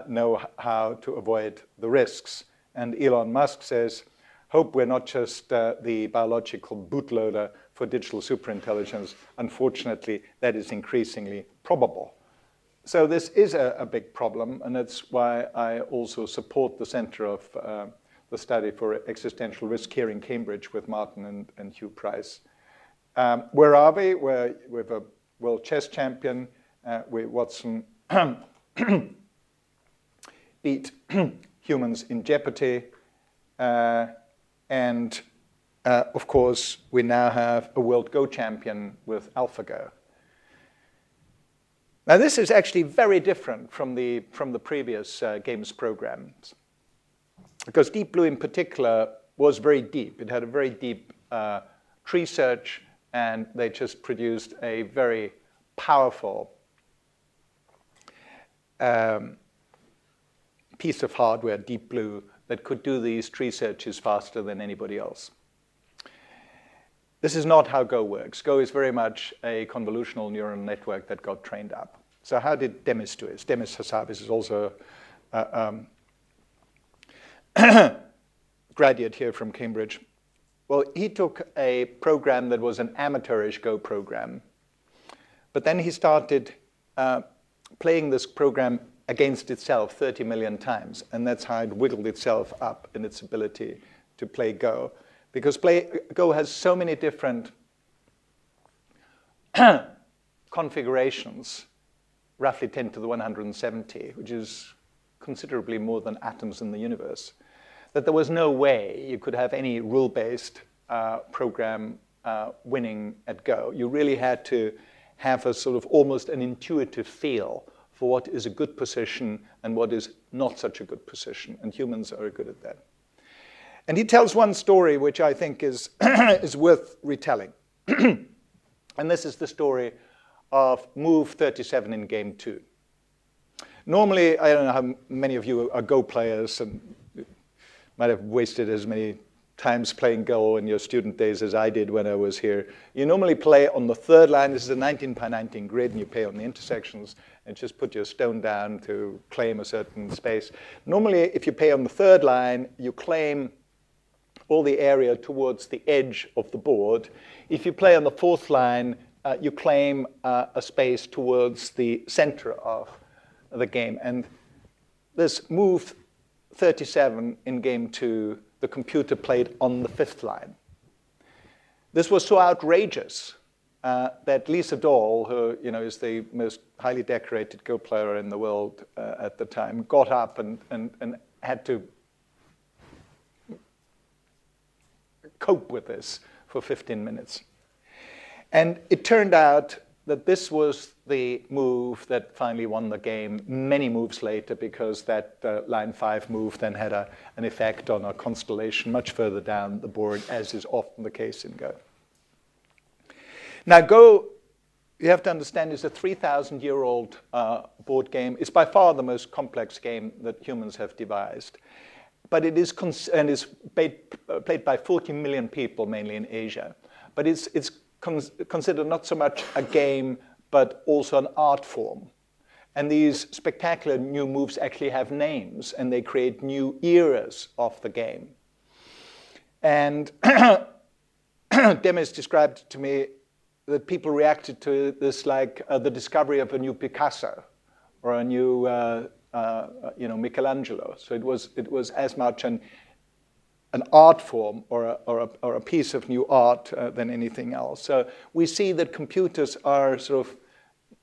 know how to avoid the risks. And Elon Musk says, hope we're not just the biological bootloader for digital superintelligence. Unfortunately, that is increasingly probable. So this is a big problem, and that's why I also support the Center of the Study for Existential Risk here in Cambridge with Martin and Hugh Price. Where are we? We're a world chess champion. Watson beat humans in Jeopardy. And of course, we now have a world Go champion with AlphaGo. Now, this is actually very different from the previous games programs, because Deep Blue in particular was very deep. It had a very deep tree search, and they just produced a very powerful piece of hardware, Deep Blue, that could do these tree searches faster than anybody else. This is not how Go works. Go is very much a convolutional neural network that got trained up. So how did Demis do it? Demis Hassabis is also a graduate here from Cambridge. Well, he took a program that was an amateurish Go program, but then he started playing this program against itself 30 million times, and that's how it wiggled itself up in its ability to play Go. Because Go has so many different configurations, roughly 10 to the 170, which is considerably more than atoms in the universe, that there was no way you could have any rule-based program winning at Go. You really had to have a sort of almost an intuitive feel for what is a good position and what is not such a good position, and humans are good at that. And he tells one story which I think is, is worth retelling. And this is the story of move 37 in game 2. Normally, I don't know how many of you are Go players and might have wasted as many times playing Go in your student days as I did when I was here. You normally play on the third line. This is a 19 by 19 grid, and you play on the intersections and just put your stone down to claim a certain space. Normally, if you play on the third line, you claim all the area towards the edge of the board. If you play on the fourth line, you claim a space towards the center of the game. And this move 37 in game 2, the computer played on the fifth line. This was so outrageous that Lisa Dahl, who is the most highly decorated Go player in the world at the time, got up and had to cope with this for 15 minutes. And it turned out that this was the move that finally won the game many moves later, because that line 5 move then had an effect on a constellation much further down the board, as is often the case in Go. Now, Go, you have to understand, is a 3,000-year-old board game. It's by far the most complex game that humans have devised. But it is is played by 40 million people, mainly in Asia. But it's considered not so much a game, but also an art form. And these spectacular new moves actually have names, and they create new eras of the game. And Demis described to me that people reacted to this like the discovery of a new Picasso or a new Michelangelo. So it was as much an art form or a piece of new art than anything else. So we see that computers are sort of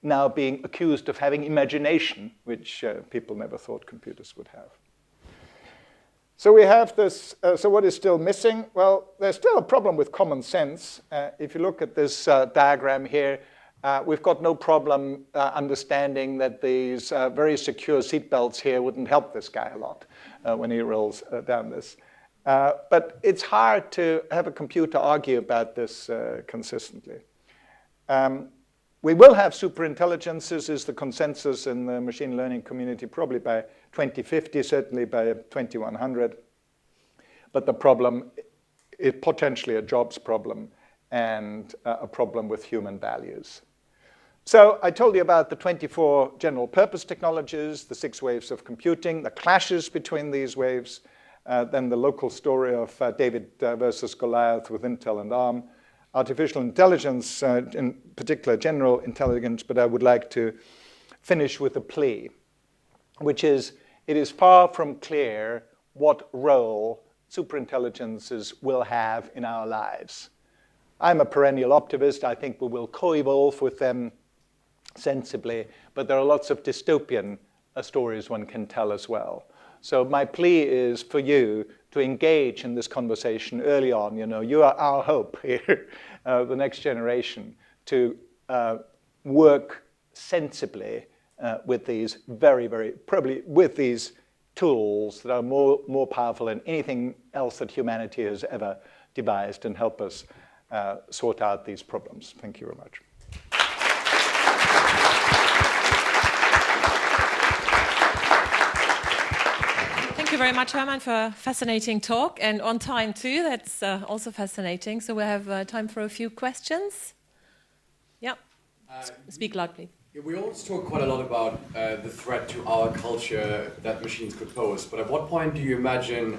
now being accused of having imagination, which people never thought computers would have. So we have this, so what is still missing? Well, there's still a problem with common sense. If you look at this diagram here, we've got no problem understanding that these very secure seatbelts here wouldn't help this guy a lot when he rolls down this. But it's hard to have a computer argue about this consistently. We will have superintelligences, is the consensus in the machine learning community, probably by 2050, certainly by 2100. But the problem is potentially a jobs problem and a problem with human values. So I told you about the 24 general purpose technologies, the 6 waves of computing, the clashes between these waves, then the local story of David versus Goliath with Intel and ARM, artificial intelligence, in particular general intelligence, but I would like to finish with a plea, which is, it is far from clear what role superintelligences will have in our lives. I'm a perennial optimist. I think we will co-evolve with them sensibly, but there are lots of dystopian stories one can tell as well. So my plea is for you to engage in this conversation early on. You know, you are our hope here, the next generation, to work sensibly with these probably with these tools that are more powerful than anything else that humanity has ever devised, and help us sort out these problems. Thank you very much. Thank you very much, Hermann, for a fascinating talk, and on time too. That's also fascinating. So we have time for a few questions. Yeah, speak loudly. Yeah, we always talk quite a lot about the threat to our culture that machines could pose, but at what point do you imagine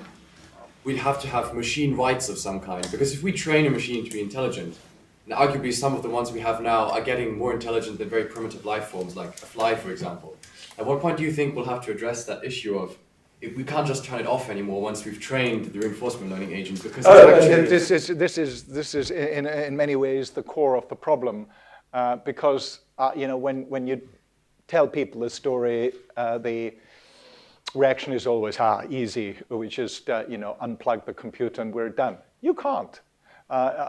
we'd have to have machine rights of some kind? Because if we train a machine to be intelligent, and arguably some of the ones we have now are getting more intelligent than very primitive life forms, like a fly, for example, at what point do you think we'll have to address that issue of if we can't just turn it off anymore once we've trained the reinforcement learning agents? Because this is in many ways the core of the problem, because you know, when you tell people the story, the reaction is always easy. We just you know, unplug the computer and we're done. You can't.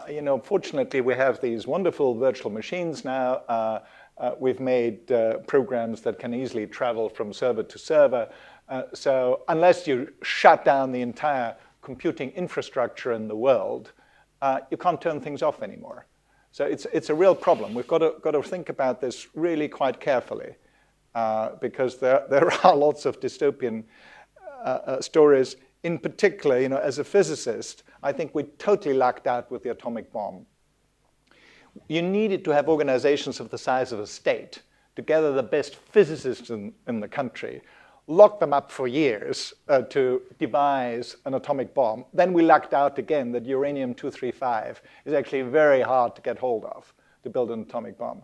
You know, fortunately, we have these wonderful virtual machines now. We've made programs that can easily travel from server to server. So unless you shut down the entire computing infrastructure in the world, you can't turn things off anymore. So it's a real problem. We've got to think about this really quite carefully, because there are lots of dystopian stories. In particular, you know, as a physicist, I think we totally lucked out with the atomic bomb. You needed to have organizations of the size of a state to gather the best physicists in the country, lock them up for years to devise an atomic bomb. Then we lucked out again that uranium-235 is actually very hard to get hold of to build an atomic bomb.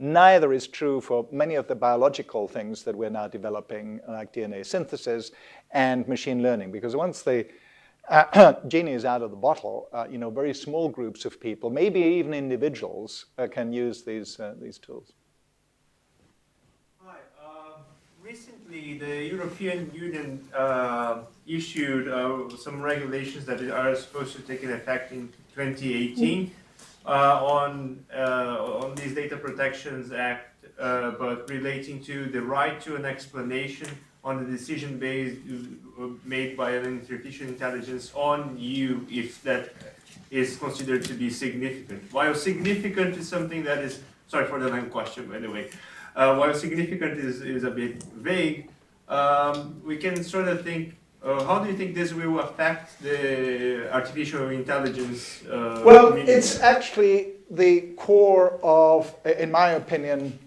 Neither is true for many of the biological things that we're now developing, like DNA synthesis and machine learning, because once the genie is out of the bottle, you know, very small groups of people, maybe even individuals, can use these tools. Recently, the European Union issued some regulations that are supposed to take effect in 2018. on these Data Protections Act, but relating to the right to an explanation on the decision made by an artificial intelligence on you, if that is considered to be significant. While significant is something that is, sorry for the long question, by the way. While significant is a bit vague, we can sort of think, how do you think this will affect the artificial intelligence Well, community? it's actually the core of, in my opinion,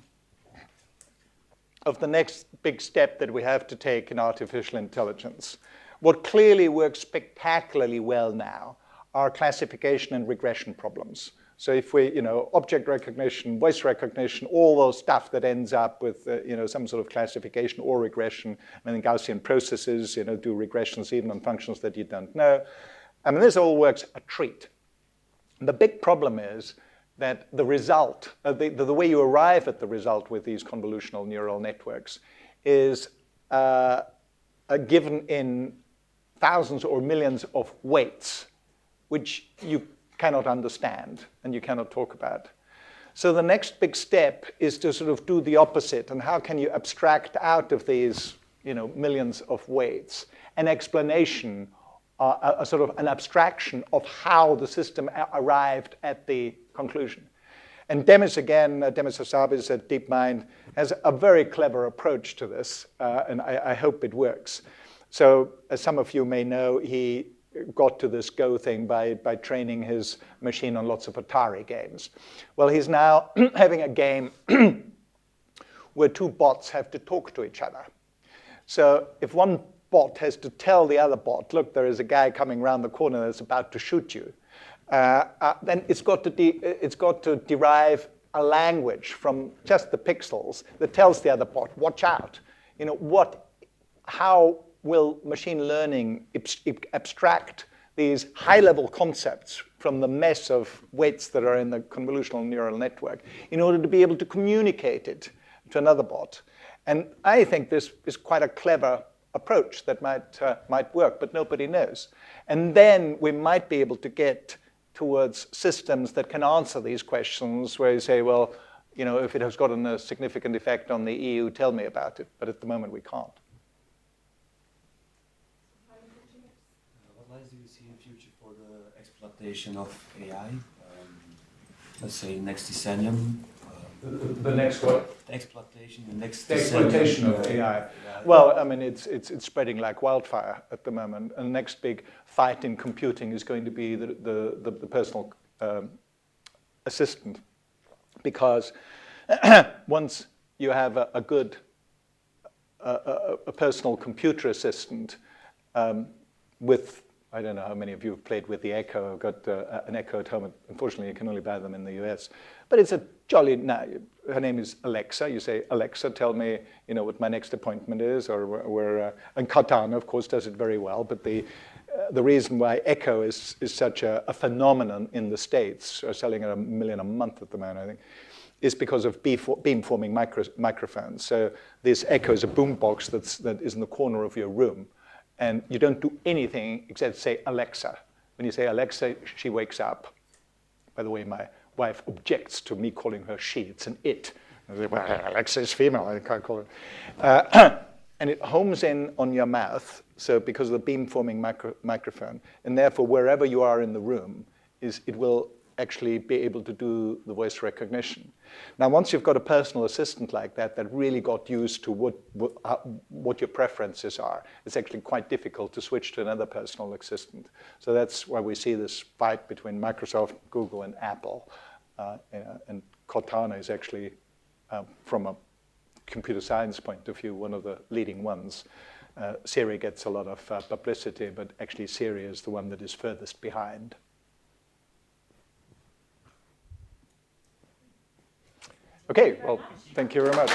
of the next big step that we have to take in artificial intelligence. What clearly works spectacularly well now are classification and regression problems. So if we, object recognition, voice recognition, all those stuff that ends up with, some sort of classification or regression. I mean, Gaussian processes, do regressions even on functions that you don't know. I mean, this all works a treat. The big problem is that the result, the way you arrive at the result with these convolutional neural networks is given in thousands or millions of weights, which you cannot understand and you cannot talk about. So the next big step is to sort of do the opposite. And how can you abstract out of these millions of weights an explanation, a sort of an abstraction of how the system arrived at the conclusion. And Demis Hassabis at DeepMind has a very clever approach to this, and I hope it works. So as some of you may know, he got to this Go thing by training his machine on lots of Atari games. Well, he's now having a game where two bots have to talk to each other. So if one bot has to tell the other bot, look, there is a guy coming around the corner that's about to shoot you, then it's got to derive a language from just the pixels that tells the other bot, watch out. How will machine learning abstract these high-level concepts from the mess of weights that are in the convolutional neural network in order to be able to communicate it to another bot? And I think this is quite a clever approach that might work, but nobody knows. And then we might be able to get towards systems that can answer these questions where you say, well, if it has gotten a significant effect on the EU, tell me about it. But at the moment, we can't. What lies do you see in future for the exploitation of AI? Let's say next decennium. The next what? The exploitation, the exploitation of AI. Well, I mean, it's spreading like wildfire at the moment. And the next big fight in computing is going to be the personal assistant, because once you have a good personal computer assistant with, I don't know how many of you have played with the Echo. I've got an Echo at home. Unfortunately, you can only buy them in the US. But it's a jolly, her name is Alexa. You say, Alexa, tell me, what my next appointment is, or and Cortana, of course, does it very well. But the reason why Echo is such a phenomenon in the States, selling at $1 million a month at the moment, I think, is because of beamforming microphones. So this Echo is a boombox that is in the corner of your room. And you don't do anything except say Alexa. When you say Alexa, she wakes up. By the way, my wife objects to me calling her she. It's an it. I say, well, Alexa is female. I can't call her. And it homes in on your mouth, so because of the beamforming microphone. And therefore, wherever you are in the room, it will actually be able to do the voice recognition. Now, once you've got a personal assistant like that really got used to what your preferences are, it's actually quite difficult to switch to another personal assistant. So that's why we see this fight between Microsoft, Google, and Apple. And Cortana is actually, from a computer science point of view, one of the leading ones. Siri gets a lot of publicity, but actually Siri is the one that is furthest behind. Okay, well, thank you very much.